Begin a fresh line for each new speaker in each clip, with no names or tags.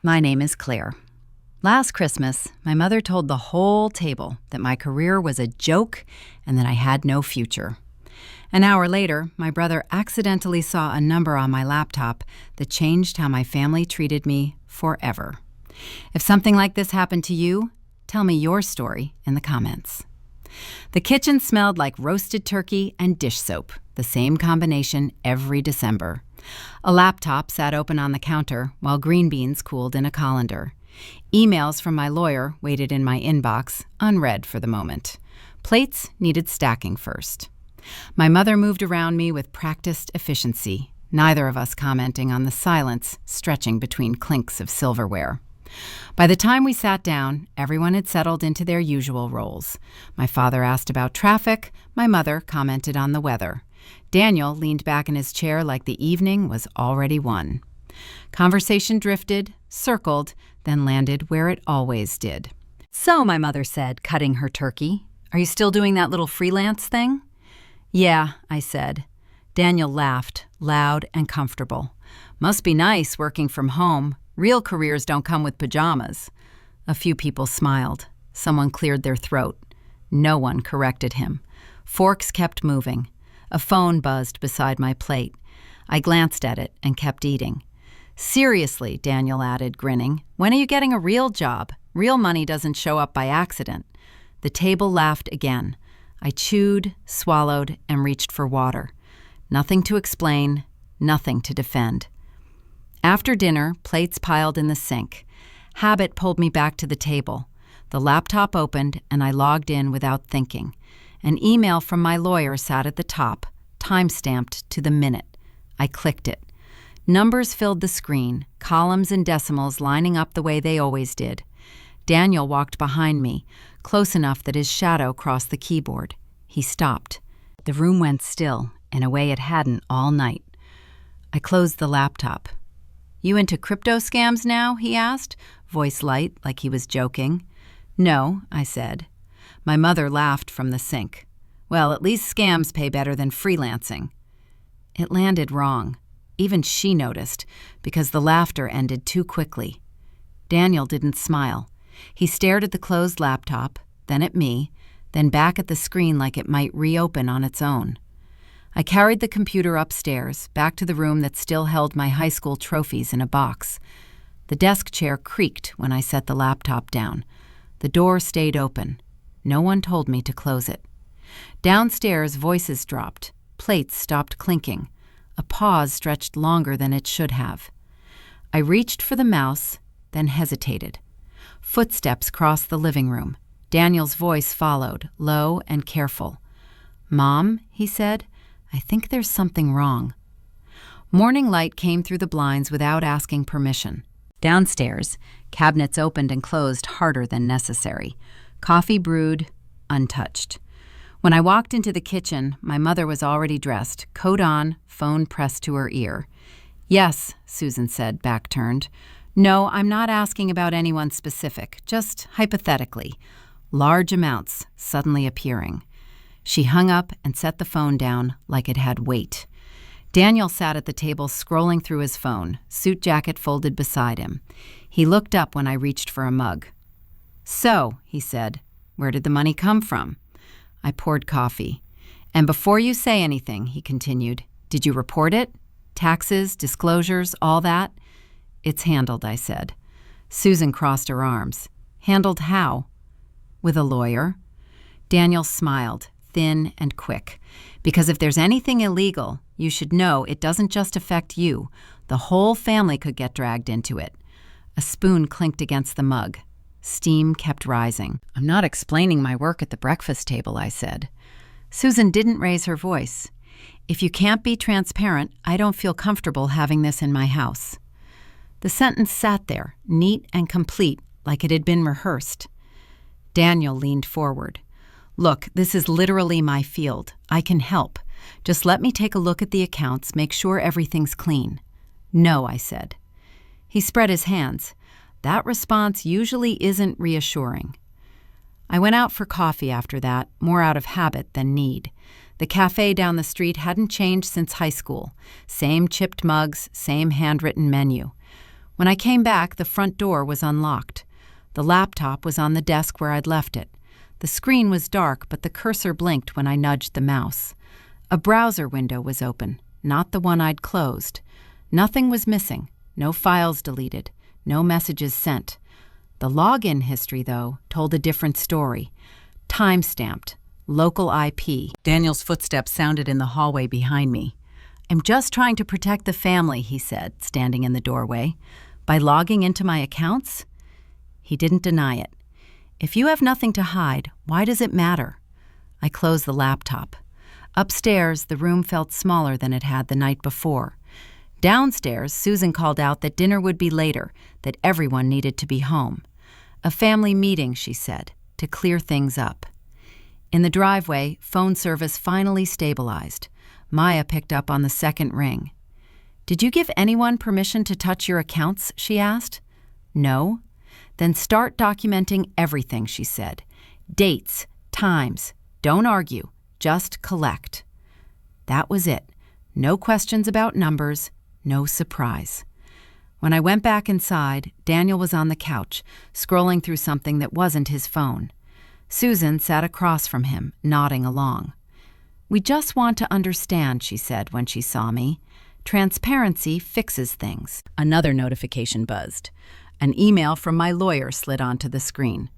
My name is Claire. Last Christmas, my mother told the whole table that my career was a joke and that I had no future. An hour later, my brother accidentally saw a number on my laptop that changed how my family treated me forever. If something like this happened to you, tell me your story in the comments. The kitchen smelled like roasted turkey and dish soap, the same combination every December. A laptop sat open on the counter while green beans cooled in a colander. Emails from my lawyer waited in my inbox, unread for the moment. Plates needed stacking first. My mother moved around me with practiced efficiency, neither of us commenting on the silence stretching between clinks of silverware. By the time we sat down, everyone had settled into their usual roles. My father asked about traffic, my mother commented on the weather. Daniel leaned back in his chair like the evening was already won. Conversation drifted, circled, then landed where it always did. "So," my mother said, cutting her turkey, "are you still doing that little freelance thing?" "Yeah," I said. Daniel laughed, loud and comfortable. "Must be nice working from home. Real careers don't come with pajamas." A few people smiled. Someone cleared their throat. No one corrected him. Forks kept moving. A phone buzzed beside my plate. I glanced at it and kept eating. "Seriously," Daniel added, grinning, "when are you getting a real job? Real money doesn't show up by accident." The table laughed again. I chewed, swallowed, and reached for water. Nothing to explain, nothing to defend. After dinner, plates piled in the sink. Habit pulled me back to the table. The laptop opened, and I logged in without thinking. An email from my lawyer sat at the top, time-stamped to the minute. I clicked it. Numbers filled the screen, columns and decimals lining up the way they always did. Daniel walked behind me, close enough that his shadow crossed the keyboard. He stopped. The room went still, in a way it hadn't all night. I closed the laptop. "You into crypto scams now?" he asked, voice light, like he was joking. "No," I said. My mother laughed from the sink. "Well, at least scams pay better than freelancing." It landed wrong. Even she noticed, because the laughter ended too quickly. Daniel didn't smile. He stared at the closed laptop, then at me, then back at the screen like it might reopen on its own. I carried the computer upstairs, back to the room that still held my high school trophies in a box. The desk chair creaked when I set the laptop down. The door stayed open. No one told me to close it. Downstairs, voices dropped. Plates stopped clinking. A pause stretched longer than it should have. I reached for the mouse, then hesitated. Footsteps crossed the living room. Daniel's voice followed, low and careful. "Mom," he said, "I think there's something wrong." Morning light came through the blinds without asking permission. Downstairs, cabinets opened and closed harder than necessary. Coffee brewed, untouched. When I walked into the kitchen, my mother was already dressed, coat on, phone pressed to her ear. "Yes," Susan said, back turned. "No, I'm not asking about anyone specific, just hypothetically. Large amounts suddenly appearing." She hung up and set the phone down like it had weight. Daniel sat at the table scrolling through his phone, suit jacket folded beside him. He looked up when I reached for a mug. "So," he said, "where did the money come from?" I poured coffee. "And before you say anything," he continued, "did you report it? Taxes, disclosures, all that?" "It's handled," I said. Susan crossed her arms. "Handled how?" "With a lawyer." Daniel smiled, thin and quick. "Because if there's anything illegal, you should know it doesn't just affect you. The whole family could get dragged into it." A spoon clinked against the mug. Steam kept rising. "I'm not explaining my work at the breakfast table," I said. Susan didn't raise her voice. "If you can't be transparent, I don't feel comfortable having this in my house." The sentence sat there, neat and complete, like it had been rehearsed. Daniel leaned forward. "Look, this is literally my field. I can help. Just let me take a look at the accounts, make sure everything's clean." "No," I said. He spread his hands. That response usually isn't reassuring. I went out for coffee after that, more out of habit than need. The cafe down the street hadn't changed since high school. Same chipped mugs, same handwritten menu. When I came back, the front door was unlocked. The laptop was on the desk where I'd left it. The screen was dark, but the cursor blinked when I nudged the mouse. A browser window was open, not the one I'd closed. Nothing was missing, no files deleted, no messages sent. The login history, though, told a different story. Time-stamped, local IP. Daniel's footsteps sounded in the hallway behind me. "I'm just trying to protect the family," he said, standing in the doorway. "By logging into my accounts?" He didn't deny it. "If you have nothing to hide, why does it matter?" I closed the laptop. Upstairs, the room felt smaller than it had the night before. Downstairs, Susan called out that dinner would be later, that everyone needed to be home. A family meeting, she said, to clear things up. In the driveway, phone service finally stabilized. Maya picked up on the second ring. "Did you give anyone permission to touch your accounts?" she asked. "No." "Then start documenting everything," she said. "Dates, times. Don't argue. Just collect." That was it. No questions about numbers, no surprise. When I went back inside, Daniel was on the couch, scrolling through something that wasn't his phone. Susan sat across from him, nodding along. "We just want to understand," she said when she saw me. "Transparency fixes things." Another notification buzzed. An email from my lawyer slid onto the screen.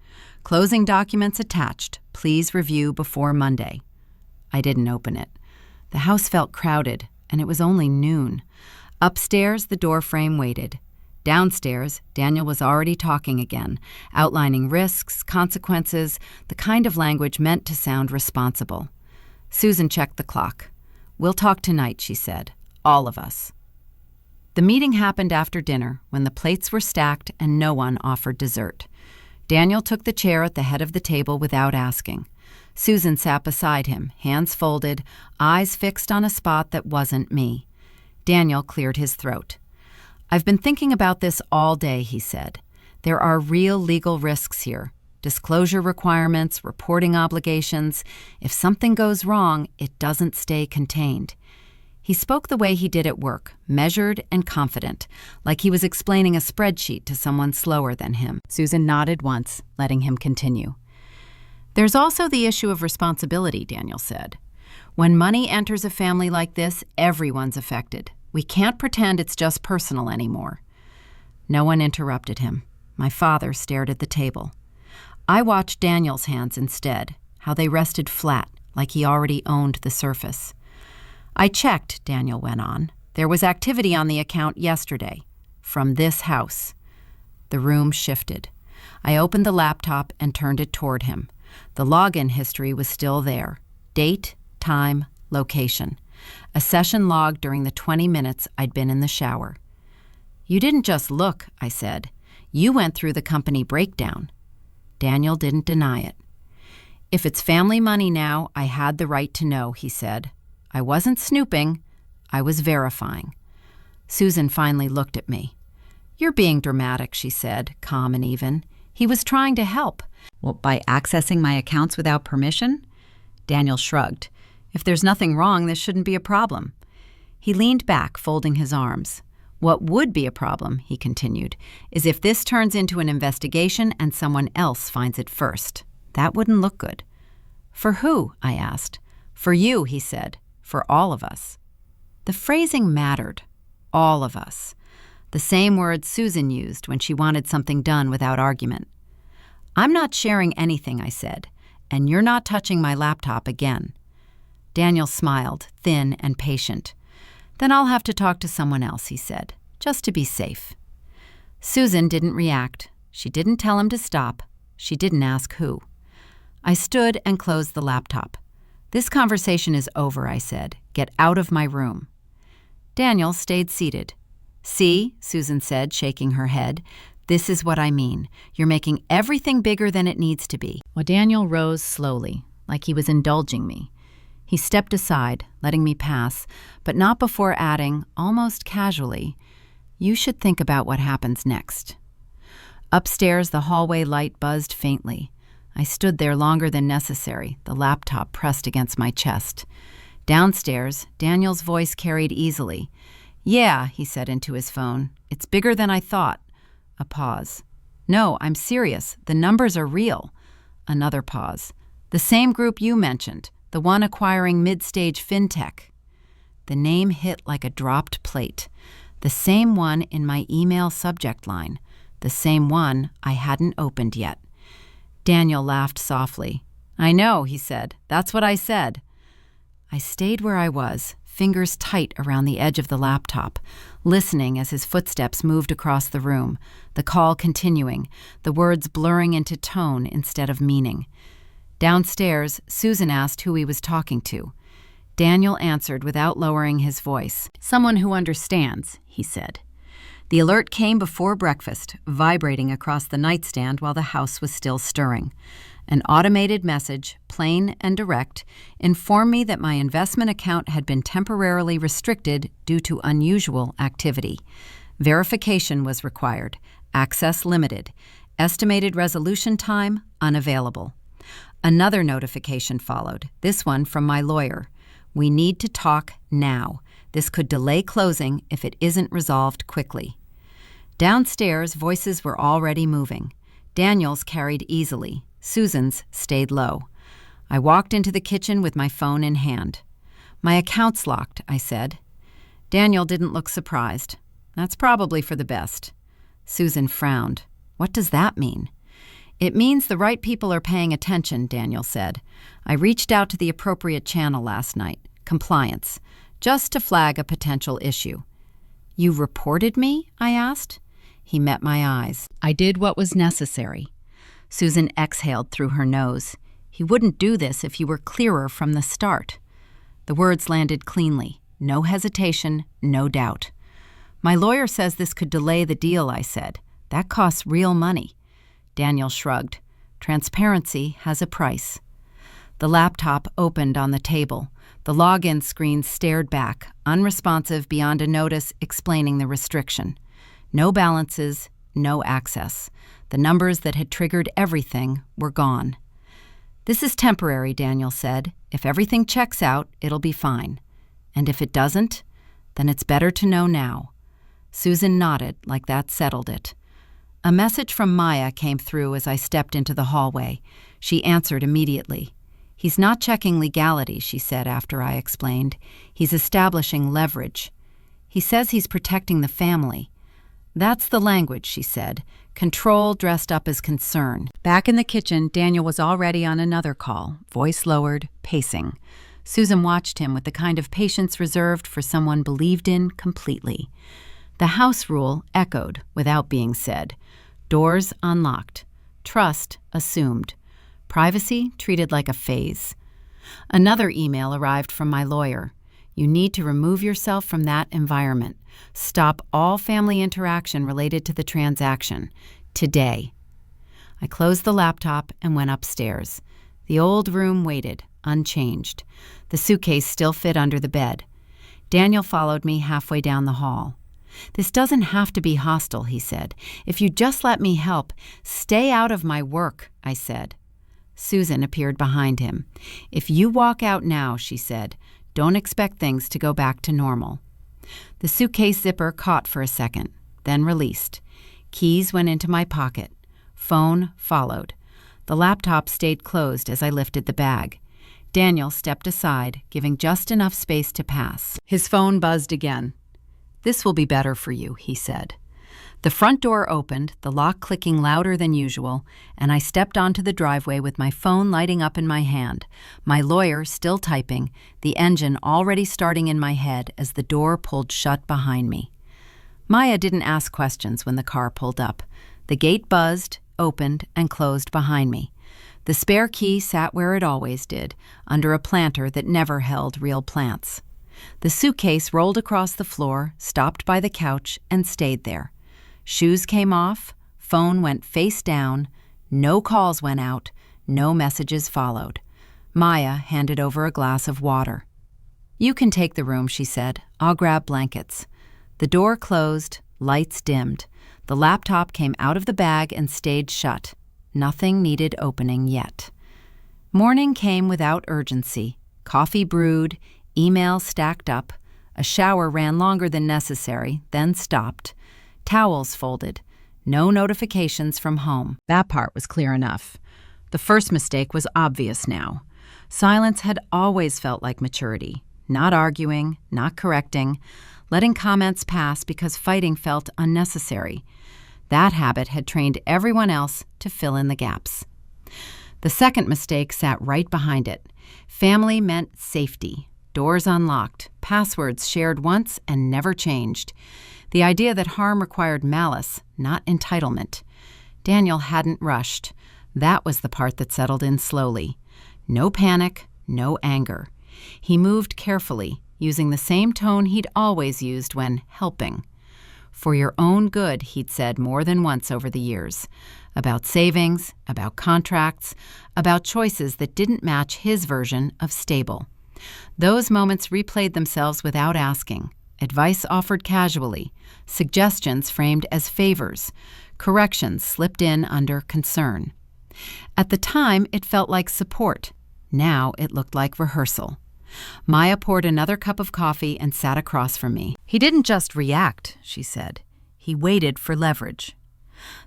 "Closing documents attached. Please review before Monday." I didn't open it. The house felt crowded, and it was only noon. Upstairs, the doorframe waited. Downstairs, Daniel was already talking again, outlining risks, consequences, the kind of language meant to sound responsible. Susan checked the clock. "We'll talk tonight," she said. "All of us." The meeting happened after dinner, when the plates were stacked and no one offered dessert. Daniel took the chair at the head of the table without asking. Susan sat beside him, hands folded, eyes fixed on a spot that wasn't me. Daniel cleared his throat. "I've been thinking about this all day," he said. "There are real legal risks here. Disclosure requirements, reporting obligations. If something goes wrong, it doesn't stay contained." He spoke the way he did at work, measured and confident, like he was explaining a spreadsheet to someone slower than him. Susan nodded once, letting him continue. "There's also the issue of responsibility," Daniel said. "When money enters a family like this, everyone's affected. We can't pretend it's just personal anymore." No one interrupted him. My father stared at the table. I watched Daniel's hands instead, how they rested flat, like he already owned the surface. "I checked," Daniel went on. "There was activity on the account yesterday. From this house." The room shifted. I opened the laptop and turned it toward him. The login history was still there. Date, time, location. A session log during the 20 minutes I'd been in the shower. "You didn't just look," I said. "You went through the company breakdown." Daniel didn't deny it. "If it's family money now, I had the right to know," he said. "I wasn't snooping. I was verifying." Susan finally looked at me. "You're being dramatic," she said, calm and even. "He was trying to help." "Well, by accessing my accounts without permission?" Daniel shrugged. "If there's nothing wrong, this shouldn't be a problem." He leaned back, folding his arms. "What would be a problem," he continued, "is if this turns into an investigation and someone else finds it first. That wouldn't look good." "For who?" I asked. "For you," he said. "For all of us." The phrasing mattered. All of us. The same word Susan used when she wanted something done without argument. "I'm not sharing anything," I said, "and you're not touching my laptop again." Daniel smiled, thin and patient. "Then I'll have to talk to someone else," he said, "just to be safe." Susan didn't react. She didn't tell him to stop. She didn't ask who. I stood and closed the laptop. "This conversation is over," I said. "Get out of my room." Daniel stayed seated. "See," Susan said, shaking her head, "this is what I mean. You're making everything bigger than it needs to be." Well, Daniel rose slowly, like he was indulging me. He stepped aside, letting me pass, but not before adding, almost casually, "You should think about what happens next." Upstairs, the hallway light buzzed faintly. I stood there longer than necessary, the laptop pressed against my chest. Downstairs, Daniel's voice carried easily. "Yeah," he said into his phone, "it's bigger than I thought." A pause. No, I'm serious. The numbers are real. Another pause. The same group you mentioned, the one acquiring mid-stage fintech. The name hit like a dropped plate. The same one in my email subject line. The same one I hadn't opened yet. Daniel laughed softly. I know, he said. That's what I said. I stayed where I was, fingers tight around the edge of the laptop, listening as his footsteps moved across the room, the call continuing, the words blurring into tone instead of meaning. Downstairs, Susan asked who he was talking to. Daniel answered without lowering his voice. Someone who understands, he said. The alert came before breakfast, vibrating across the nightstand while the house was still stirring. An automated message, plain and direct, informed me that my investment account had been temporarily restricted due to unusual activity. Verification was required, access limited, estimated resolution time unavailable. Another notification followed, this one from my lawyer. We need to talk now. This could delay closing if it isn't resolved quickly. Downstairs, voices were already moving. Daniel's carried easily. Susan's stayed low. I walked into the kitchen with my phone in hand. My account's locked, I said. Daniel didn't look surprised. That's probably for the best. Susan frowned. What does that mean? It means the right people are paying attention, Daniel said. I reached out to the appropriate channel last night, compliance, just to flag a potential issue. You reported me? I asked. He met my eyes. I did what was necessary. Susan exhaled through her nose. He wouldn't do this if you were clearer from the start. The words landed cleanly. No hesitation, no doubt. My lawyer says this could delay the deal, I said. That costs real money. Daniel shrugged. Transparency has a price. The laptop opened on the table. The login screen stared back, unresponsive beyond a notice explaining the restriction. No balances, no access. The numbers that had triggered everything were gone. This is temporary, Daniel said. If everything checks out, it'll be fine. And if it doesn't, then it's better to know now. Susan nodded like that settled it. A message from Maya came through as I stepped into the hallway. She answered immediately. He's not checking legality, she said after I explained. He's establishing leverage. He says he's protecting the family. That's the language, she said. Control dressed up as concern. Back in the kitchen, Daniel was already on another call, voice lowered, pacing. Susan watched him with the kind of patience reserved for someone believed in completely. The house rule echoed without being said. Doors unlocked. Trust assumed. Privacy treated like a phase. Another email arrived from my lawyer. You need to remove yourself from that environment. Stop all family interaction related to the transaction. Today. I closed the laptop and went upstairs. The old room waited, unchanged. The suitcase still fit under the bed. Daniel followed me halfway down the hall. This doesn't have to be hostile, he said. If you just let me help, stay out of my work, I said. Susan appeared behind him. If you walk out now, she said, don't expect things to go back to normal. The suitcase zipper caught for a second, then released. Keys went into my pocket. Phone followed. The laptop stayed closed as I lifted the bag. Daniel stepped aside, giving just enough space to pass. His phone buzzed again. This will be better for you, he said. The front door opened, the lock clicking louder than usual, and I stepped onto the driveway with my phone lighting up in my hand, my lawyer still typing, the engine already starting in my head as the door pulled shut behind me. Maya didn't ask questions when the car pulled up. The gate buzzed, opened, and closed behind me. The spare key sat where it always did, under a planter that never held real plants. The suitcase rolled across the floor, stopped by the couch, and stayed there. Shoes came off, phone went face down, no calls went out, no messages followed. Maya handed over a glass of water. You can take the room, she said. I'll grab blankets. The door closed, lights dimmed. The laptop came out of the bag and stayed shut. Nothing needed opening yet. Morning came without urgency. Coffee brewed, email stacked up. A shower ran longer than necessary, then stopped. Towels folded. No notifications from home. That part was clear enough. The first mistake was obvious now. Silence had always felt like maturity. Not arguing, not correcting, letting comments pass because fighting felt unnecessary. That habit had trained everyone else to fill in the gaps. The second mistake sat right behind it. Family meant safety. Doors unlocked, passwords shared once and never changed. The idea that harm required malice, not entitlement. Daniel hadn't rushed. That was the part that settled in slowly. No panic, no anger. He moved carefully, using the same tone he'd always used when helping. For your own good, he'd said more than once over the years. About savings, about contracts, about choices that didn't match his version of stable. Those moments replayed themselves without asking. Advice offered casually, suggestions framed as favors, corrections slipped in under concern. At the time, it felt like support. Now it looked like rehearsal. Maya poured another cup of coffee and sat across from me. He didn't just react, she said. He waited for leverage.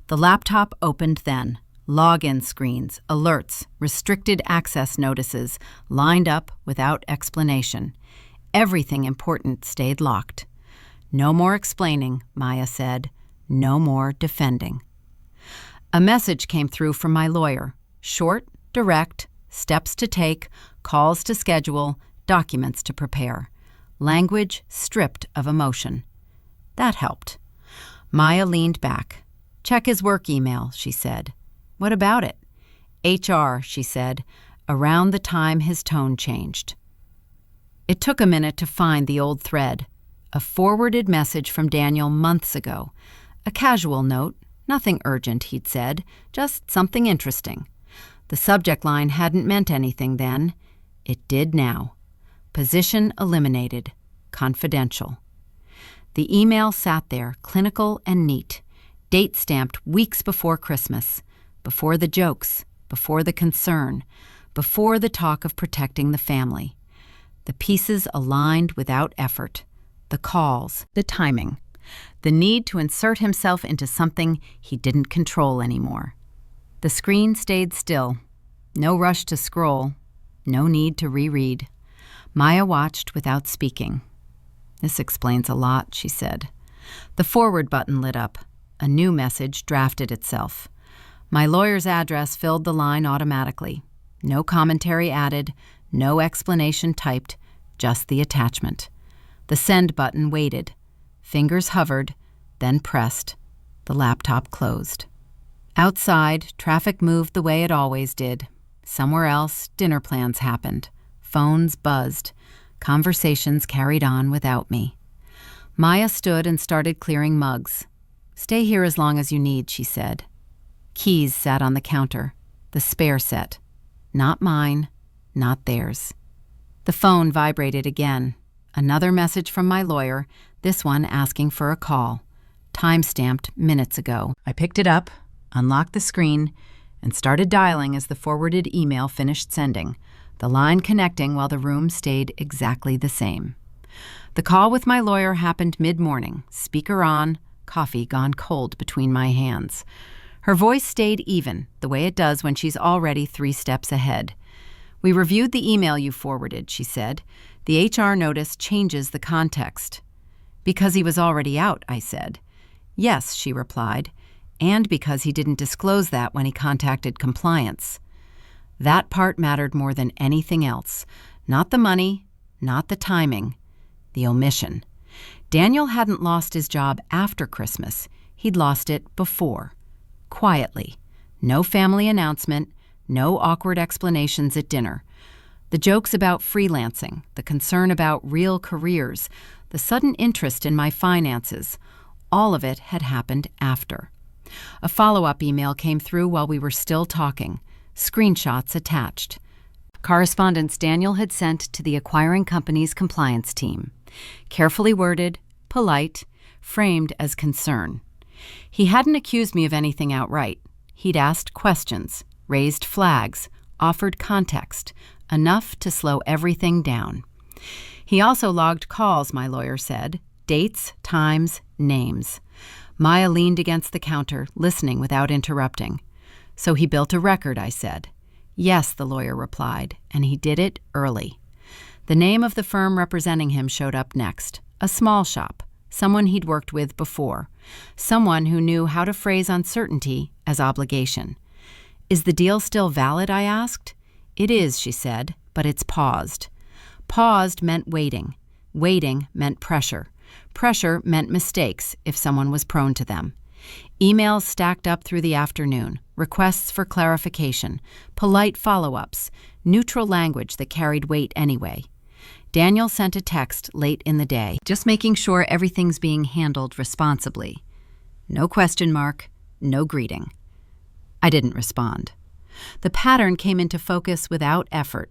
The laptop opened then. Login screens, alerts, restricted access notices lined up without explanation. Everything important stayed locked. No more explaining, Maya said. No more defending. A message came through from my lawyer. Short, direct, steps to take, calls to schedule, documents to prepare. Language stripped of emotion. That helped. Maya leaned back. Check his work email, she said. What about it? HR, she said, around the time his tone changed. It took a minute to find the old thread. A forwarded message from Daniel months ago. A casual note, nothing urgent, he'd said, just something interesting. The subject line hadn't meant anything then. It did now. Position eliminated. Confidential. The email sat there, clinical and neat. Date stamped weeks before Christmas. Before the jokes. Before the concern. Before the talk of protecting the family. The pieces aligned without effort. The calls. The timing. The need to insert himself into something he didn't control anymore. The screen stayed still. No rush to scroll. No need to reread. Maya watched without speaking. This explains a lot, she said. The forward button lit up. A new message drafted itself. My lawyer's address filled the line automatically. No commentary added, no explanation typed, just the attachment. The send button waited. Fingers hovered, then pressed. The laptop closed. Outside, traffic moved the way it always did. Somewhere else, dinner plans happened. Phones buzzed. Conversations carried on without me. Maya stood and started clearing mugs. Stay here as long as you need, she said. Keys sat on the counter. The spare set. Not mine, not theirs. The phone vibrated again. Another message from my lawyer, this one asking for a call. Time-stamped minutes ago. I picked it up, unlocked the screen, and started dialing as the forwarded email finished sending, the line connecting while the room stayed exactly the same. The call with my lawyer happened mid-morning, speaker on, coffee gone cold between my hands. Her voice stayed even, the way it does when she's already 3 steps ahead. We reviewed the email you forwarded, she said. The HR notice changes the context. Because he was already out, I said. Yes, she replied, and because he didn't disclose that when he contacted compliance. That part mattered more than anything else. Not the money, not the timing, the omission. Daniel hadn't lost his job after Christmas. He'd lost it before. Quietly. No family announcement, no awkward explanations at dinner. The jokes about freelancing, the concern about real careers, the sudden interest in my finances, all of it had happened after. A follow-up email came through while we were still talking, screenshots attached. Correspondence Daniel had sent to the acquiring company's compliance team. Carefully worded, polite, framed as concern. He hadn't accused me of anything outright. He'd asked questions, raised flags, offered context, enough to slow everything down. He also logged calls, my lawyer said, dates, times, names. Maya leaned against the counter, listening without interrupting. "So he built a record," I said. "Yes," the lawyer replied, "and he did it early." The name of the firm representing him showed up next. A small shop, someone he'd worked with before, someone who knew how to phrase uncertainty as obligation. "Is the deal still valid?" I asked. "It is," she said, "but it's paused." Paused meant waiting. Waiting meant pressure. Pressure meant mistakes if someone was prone to them. Emails stacked up through the afternoon, requests for clarification, polite follow-ups, neutral language that carried weight anyway. Daniel sent a text late in the day, just making sure everything's being handled responsibly. No question mark, no greeting. I didn't respond. The pattern came into focus without effort.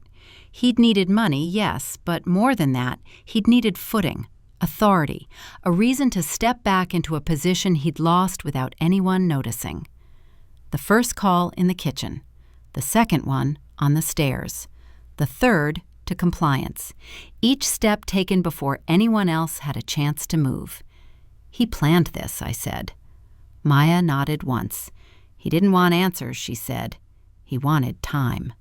He'd needed money, yes, but more than that, he'd needed footing, authority, a reason to step back into a position he'd lost without anyone noticing. The first call in the kitchen, the second one on the stairs, the third to compliance, each step taken before anyone else had a chance to move. "He planned this," I said. Maya nodded once. "He didn't want answers," she said. "He wanted time."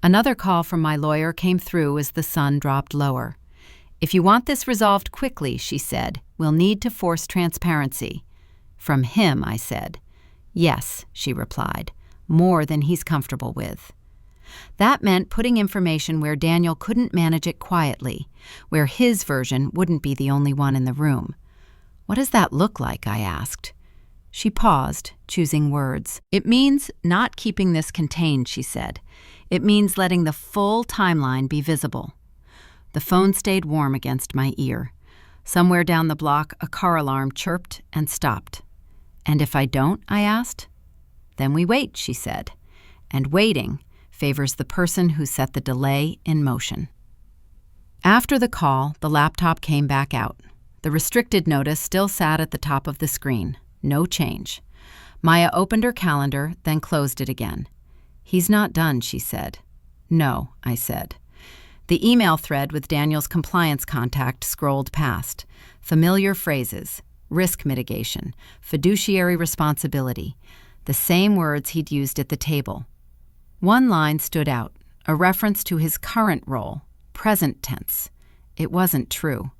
Another call from my lawyer came through as the sun dropped lower. "If you want this resolved quickly," she said, "we'll need to force transparency." "From him," I said. "Yes," she replied, "more than he's comfortable with." That meant putting information where Daniel couldn't manage it quietly, where his version wouldn't be the only one in the room. "What does that look like?" I asked. She paused, choosing words. "It means not keeping this contained," she said. "It means letting the full timeline be visible." The phone stayed warm against my ear. Somewhere down the block, a car alarm chirped and stopped. "And if I don't?" I asked. "Then we wait," she said. And waiting favors the person who set the delay in motion. After the call, the laptop came back out. The restricted notice still sat at the top of the screen. No change. Maya opened her calendar, then closed it again. "He's not done," she said. "No," I said. The email thread with Daniel's compliance contact scrolled past. Familiar phrases: risk mitigation, fiduciary responsibility, the same words he'd used at the table. One line stood out, a reference to his current role, present tense. It wasn't true.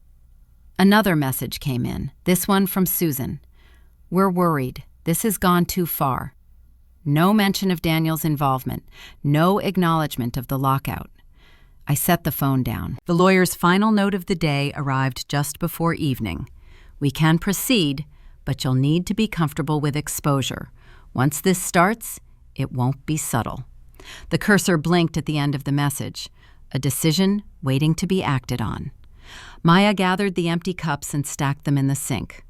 Another message came in, this one from Susan. "We're worried. This has gone too far." No mention of Daniel's involvement, no acknowledgement of the lockout. I set the phone down. The lawyer's final note of the day arrived just before evening. "We can proceed, but you'll need to be comfortable with exposure. Once this starts, it won't be subtle." The cursor blinked at the end of the message, a decision waiting to be acted on. Maya gathered the empty cups and stacked them in the sink.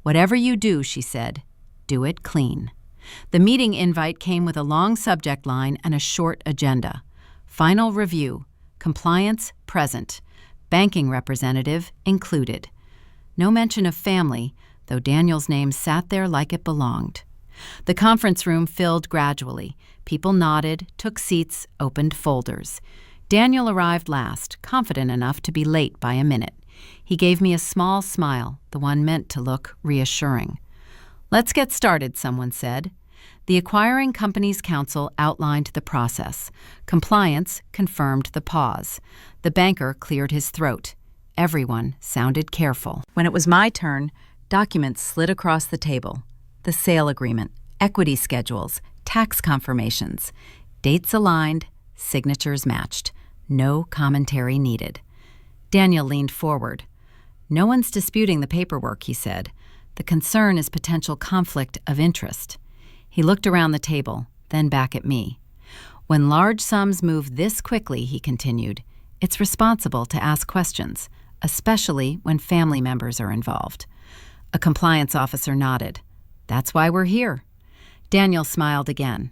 "Whatever you do," she said, "do it clean." The meeting invite came with a long subject line and a short agenda. Final review, compliance present, banking representative included. No mention of family, though Daniel's name sat there like it belonged. The conference room filled gradually. People nodded, took seats, opened folders. Daniel arrived last, confident enough to be late by a minute. He gave me a small smile, the one meant to look reassuring. "Let's get started," someone said. The Acquiring Companies Council outlined the process. Compliance confirmed the pause. The banker cleared his throat. Everyone sounded careful. When it was my turn, documents slid across the table. The sale agreement, equity schedules, tax confirmations. Dates aligned, signatures matched. No commentary needed. Daniel leaned forward. "No one's disputing the paperwork," he said. "The concern is potential conflict of interest." He looked around the table, then back at me. "When large sums move this quickly," he continued, "it's responsible to ask questions, especially when family members are involved." A compliance officer nodded. "That's why we're here." Daniel smiled again.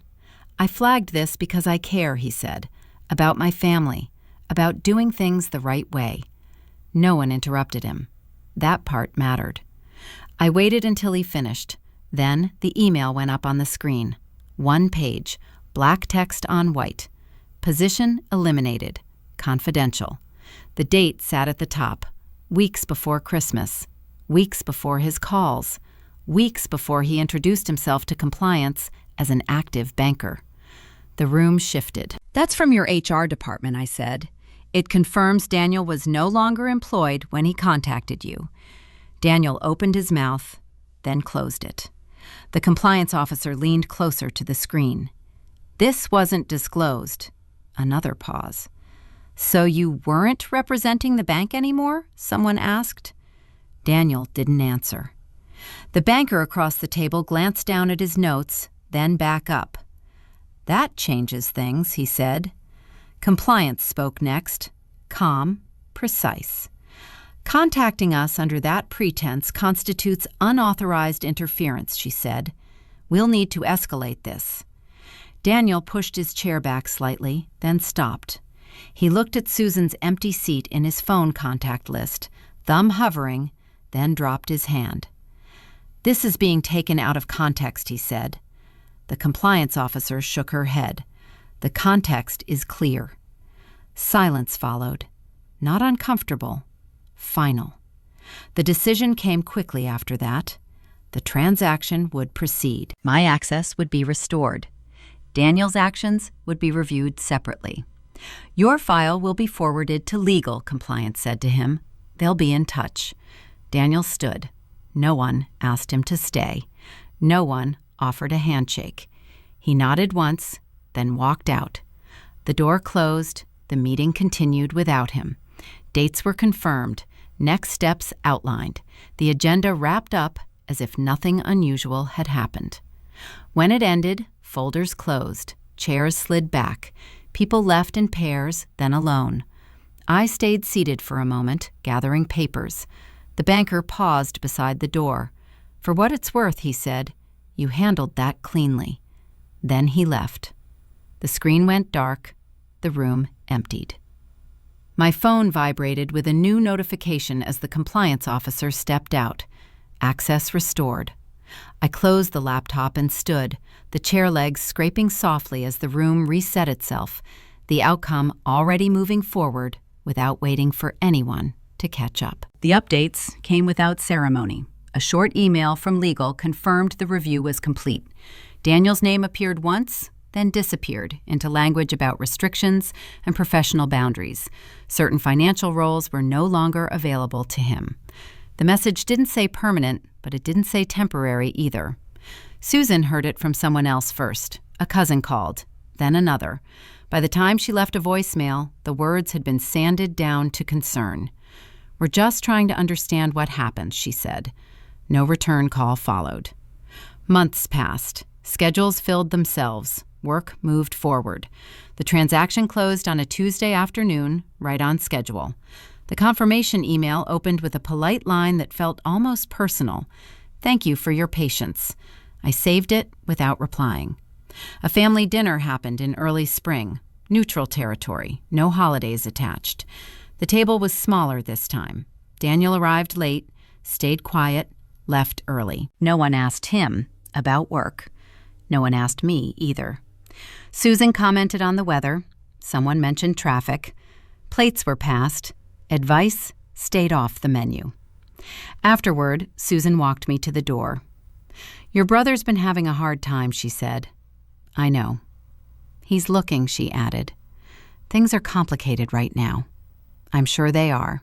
"I flagged this because I care," he said, "about my family, about doing things the right way." No one interrupted him. That part mattered. I waited until he finished. Then the email went up on the screen. 1 page, black text on white. Position eliminated. Confidential. The date sat at the top. Weeks before Christmas. Weeks before his calls. weeks before he introduced himself to compliance as an active banker. The room shifted. "That's from your HR department," I said. "It confirms Daniel was no longer employed when he contacted you." Daniel opened his mouth, then closed it. The compliance officer leaned closer to the screen. "This wasn't disclosed." Another pause. "So you weren't representing the bank anymore?" someone asked. Daniel didn't answer. The banker across the table glanced down at his notes, then back up. "That changes things," he said. Compliance spoke next, calm, precise. "Contacting us under that pretense constitutes unauthorized interference," she said. "We'll need to escalate this." Daniel pushed his chair back slightly, then stopped. He looked at Susan's empty seat in his phone contact list, thumb hovering, then dropped his hand. "This is being taken out of context," he said. The compliance officer shook her head. "The context is clear." Silence followed. Not uncomfortable. Final. The decision came quickly after that. The transaction would proceed. My access would be restored. Daniel's actions would be reviewed separately. "Your file will be forwarded to legal," compliance said to him. "They'll be in touch." Daniel stood. No one asked him to stay. No one offered a handshake. He nodded once, then walked out. The door closed. The meeting continued without him. Dates were confirmed. Next steps outlined. The agenda wrapped up as if nothing unusual had happened. When it ended, folders closed. Chairs slid back. People left in pairs, then alone. I stayed seated for a moment, gathering papers. The banker paused beside the door. "For what it's worth," he said, "you handled that cleanly." Then he left. The screen went dark. The room emptied. My phone vibrated with a new notification as the compliance officer stepped out. Access restored. I closed the laptop and stood, the chair legs scraping softly as the room reset itself, the outcome already moving forward without waiting for anyone to catch up. The updates came without ceremony. A short email from legal confirmed the review was complete. Daniel's name appeared once, then disappeared into language about restrictions and professional boundaries. Certain financial roles were no longer available to him. The message didn't say permanent, but it didn't say temporary either. Susan heard it from someone else first. A cousin called, then another. By the time she left a voicemail, the words had been sanded down to concern. "We're just trying to understand what happened," she said. No return call followed. Months passed. Schedules filled themselves. Work moved forward. The transaction closed on a Tuesday afternoon, right on schedule. The confirmation email opened with a polite line that felt almost personal. "Thank you for your patience." I saved it without replying. A family dinner happened in early spring. Neutral territory, no holidays attached. The table was smaller this time. Daniel arrived late, stayed quiet, left early. No one asked him about work. No one asked me either. Susan commented on the weather. Someone mentioned traffic. Plates were passed. Advice stayed off the menu. Afterward, Susan walked me to the door. "Your brother's been having a hard time," she said. "I know." "He's looking," she added. "Things are complicated right now." "I'm sure they are."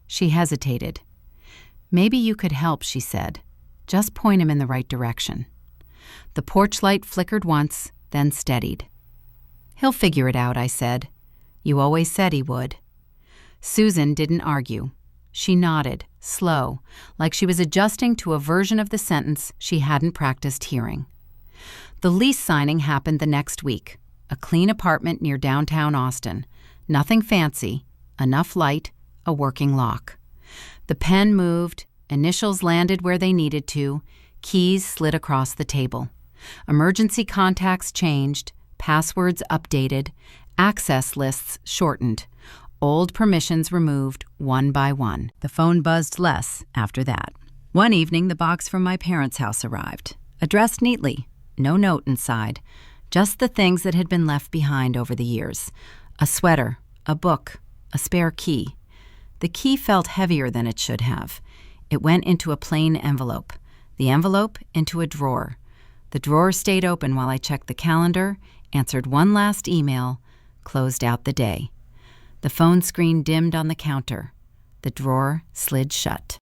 She hesitated. "Maybe you could help," she said. "Just point him in the right direction." The porch light flickered once, then steadied. "He'll figure it out," I said. "You always said he would." Susan didn't argue. She nodded, slow, like she was adjusting to a version of the sentence she hadn't practiced hearing. The lease signing happened the next week. A clean apartment near downtown Austin. Nothing fancy, enough light, a working lock. The pen moved, initials landed where they needed to, keys slid across the table. Emergency contacts changed, passwords updated, access lists shortened. Old permissions removed one by one. The phone buzzed less after that. One evening, the box from my parents' house arrived. Addressed neatly, no note inside, just the things that had been left behind over the years. A sweater, a book, a spare key. The key felt heavier than it should have. It went into a plain envelope. the envelope into a drawer. The drawer stayed open while I checked the calendar, answered one last email, closed out the day. The phone screen dimmed on the counter. The drawer slid shut.